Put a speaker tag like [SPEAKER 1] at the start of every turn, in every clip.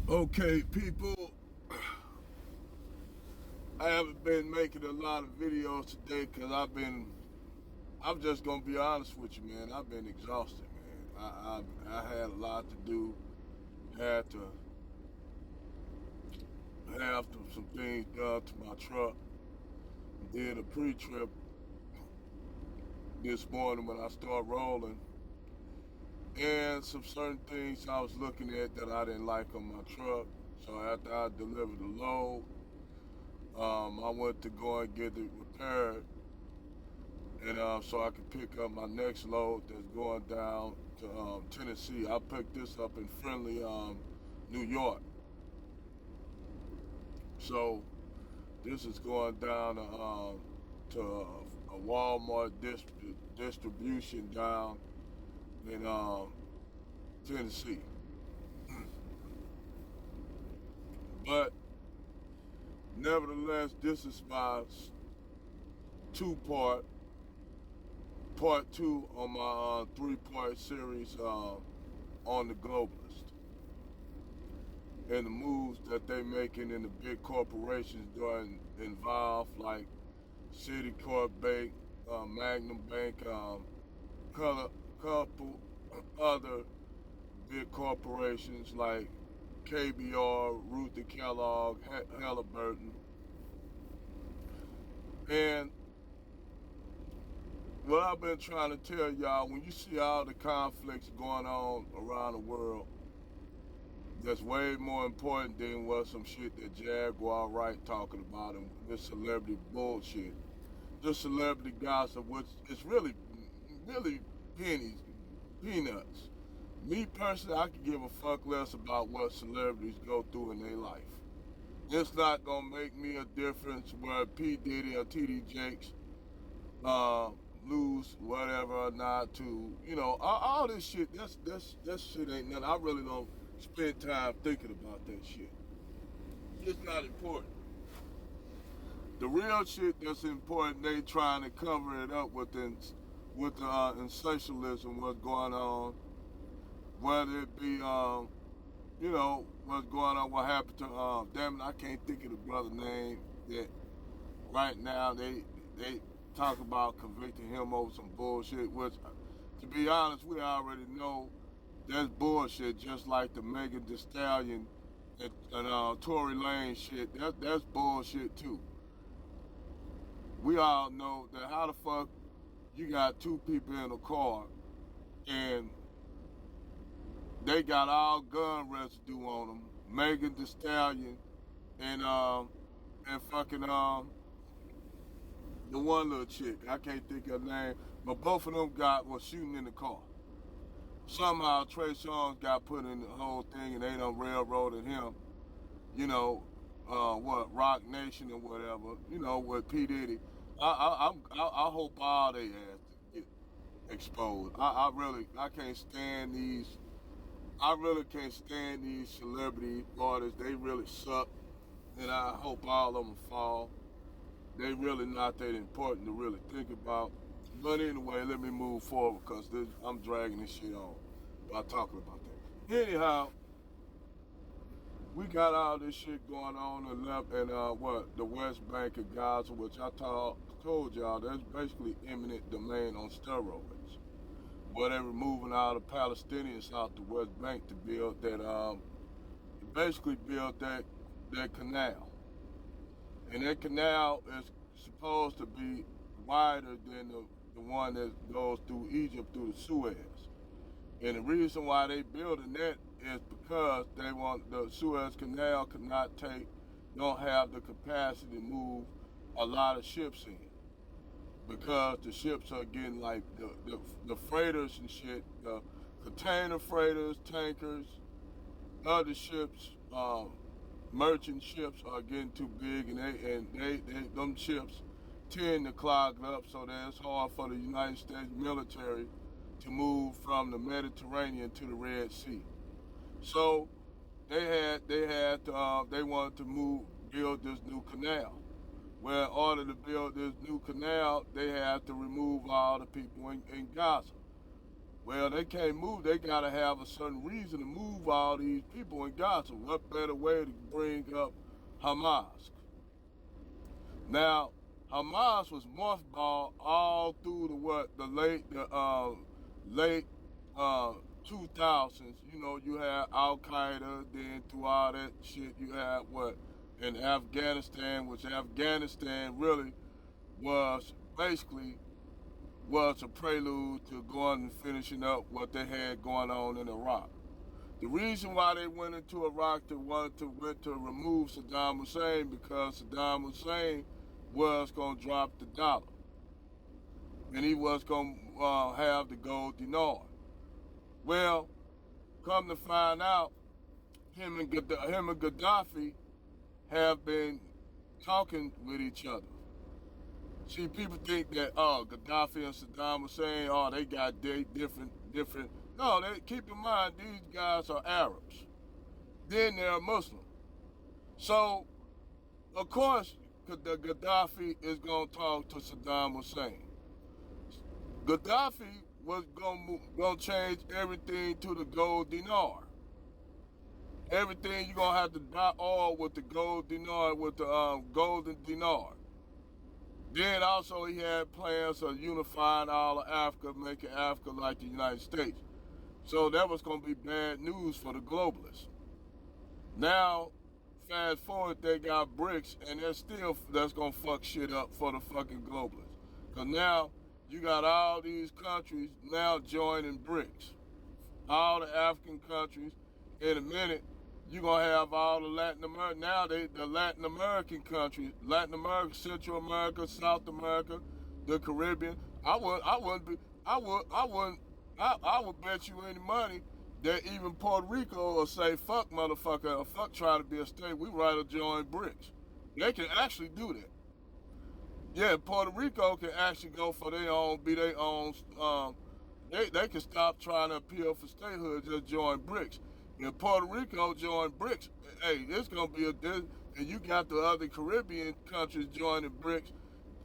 [SPEAKER 1] Okay, people, I haven't been making a lot of videos today because I'm just gonna be honest with you, man. I've been exhausted, man. I had a lot to do, had to have some things done to my truck. Did a pre-trip this morning when I started rolling, and some certain things I was looking at that I didn't like on my truck. So after I delivered the load, I went to go and get it repaired and so I could pick up my next load that's going down to Tennessee. I picked this up in friendly New York. So this is going down to a Walmart distribution down in Tennessee. But nevertheless, this is my two part two on my three-part series on the globalist and the moves that they making in the big corporations doing involved, like Citicorp Bank, Magnum Bank, couple other big corporations like KBR, Ruth and Kellogg, Halliburton, and what I've been trying to tell y'all, when you see all the conflicts going on around the world, that's way more important than what some shit that Jaguar Wright talking about and this celebrity bullshit. This celebrity gossip, which is really peanuts. Me personally, I could give a fuck less about what celebrities go through in their life. It's not gonna make me a difference where P Diddy or TD Jakes lose whatever or not to, all this shit. That shit ain't nothing. I really don't spend time thinking about that shit. It's not important. The real shit that's important, they trying to cover it up with the sensationalism, what's going on, whether it be what's going on, what happened to damn it, I can't think of the brother name that right now they talk about convicting him over some bullshit, which to be honest, we already know that's bullshit, just like the Megan Thee Stallion and Tory Lane shit. That's bullshit too. We all know that how the fuck you got two people in a car and they got all gun residue on them. Megan Thee Stallion and fucking the one little chick. I can't think of her name, but both of them was shooting in the car. Somehow Trey Songz got put in the whole thing and they done railroaded him. You know, Rock Nation and whatever. With P Diddy. I hope all they ass get exposed. I can't stand these. I really can't stand these celebrity artists. They really suck, and I hope all of them fall. They really not that important to really think about. But anyway, let me move forward because I'm dragging this shit on by talking about that. Anyhow, we got all this shit going on in the West Bank of Gaza, which I told y'all that's basically eminent domain on steroids. Where they were moving all the Palestinians out the West Bank to build that canal. And that canal is supposed to be wider than the one that goes through Egypt through the Suez. And the reason why they building that is because they want the Suez Canal don't have the capacity to move a lot of ships in. Because the ships are getting like the freighters and shit, the container freighters, tankers, other ships, merchant ships are getting too big, and they them ships tend to clog up, so that it's hard for the United States military to move from the Mediterranean to the Red Sea. So they wanted to build this new canal. Well, in order to build this new canal, they had to remove all the people in Gaza. Well, they can't move. They got to have a certain reason to move all these people in Gaza. What better way to bring up Hamas? Now, Hamas was mothballed all through the late 2000s. You know, you had Al Qaeda. Then through all that shit, you had what in Afghanistan, which Afghanistan really was basically was a prelude to going and finishing up what they had going on in Iraq. The reason why they went into Iraq to went to remove Saddam Hussein because Saddam Hussein was going to drop the dollar and he was going to have the gold dinar. Well, come to find out, him and Gaddafi have been talking with each other. See, people think that Gaddafi and Saddam Hussein, they got different. No, keep in mind these guys are Arabs. Then they're Muslim. So, of course, the Gaddafi is gonna talk to Saddam Hussein. Gaddafi was gonna change everything to the gold dinar. Everything you're gonna have to buy oil with the gold dinar, with the golden dinar. Then also he had plans of unifying all of Africa, making Africa like the United States. So that was going to be bad news for the globalists. Now, fast forward, they got BRICS, and that's going to fuck shit up for the fucking globalists. Because now you got all these countries now joining BRICS. All the African countries. In a minute, you're going to have all the Latin America. Now the Latin American countries, Latin America, Central America, South America, the Caribbean. I would bet you any money that even Puerto Rico will say, fuck motherfucker, or fuck trying to be a state, we rather join BRICS. They can actually do that. Yeah, Puerto Rico can actually go for their own, be their own, they can stop trying to appeal for statehood, just join BRICS. If Puerto Rico join BRICS, hey, it's gonna be and you got the other Caribbean countries joining BRICS.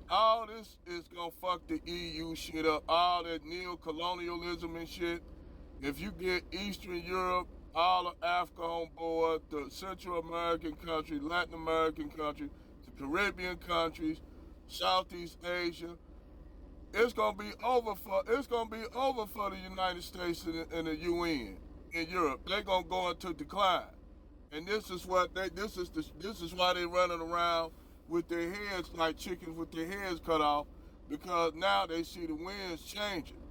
[SPEAKER 1] All this is gonna fuck the EU shit up. All that neo-colonialism and shit. If you get Eastern Europe, all of Africa on board, the Central American countries, Latin American countries, the Caribbean countries, Southeast Asia, it's gonna be over for the United States and the UN. In Europe, they're gonna go into decline, and this is why they running around with their heads like chickens with their heads cut off, because now they see the winds changing.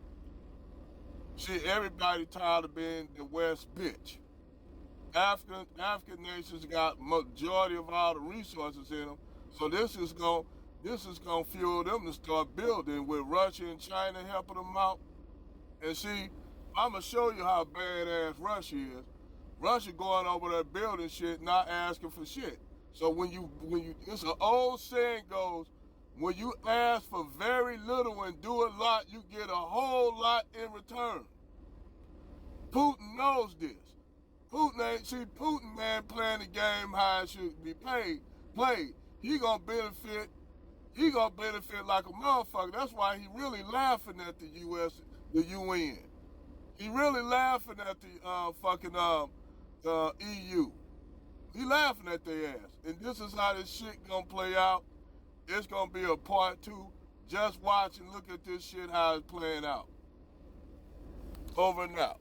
[SPEAKER 1] See, everybody tired of being the West bitch. African nations got majority of all the resources in them, so this is gonna fuel them to start building with Russia and China helping them out. And see, I'm gonna show you how badass Russia is. Russia going over there building shit, not asking for shit. So when you, it's an old saying goes, when you ask for very little and do a lot, you get a whole lot in return. Putin knows this. Putin, man, playing the game how it should be played. He gonna benefit like a motherfucker. That's why he really laughing at the UN. He really laughing at the EU. He laughing at their ass. And this is how this shit gonna play out. It's gonna be a part 2. Just watch and look at this shit, how it's playing out. Over and out.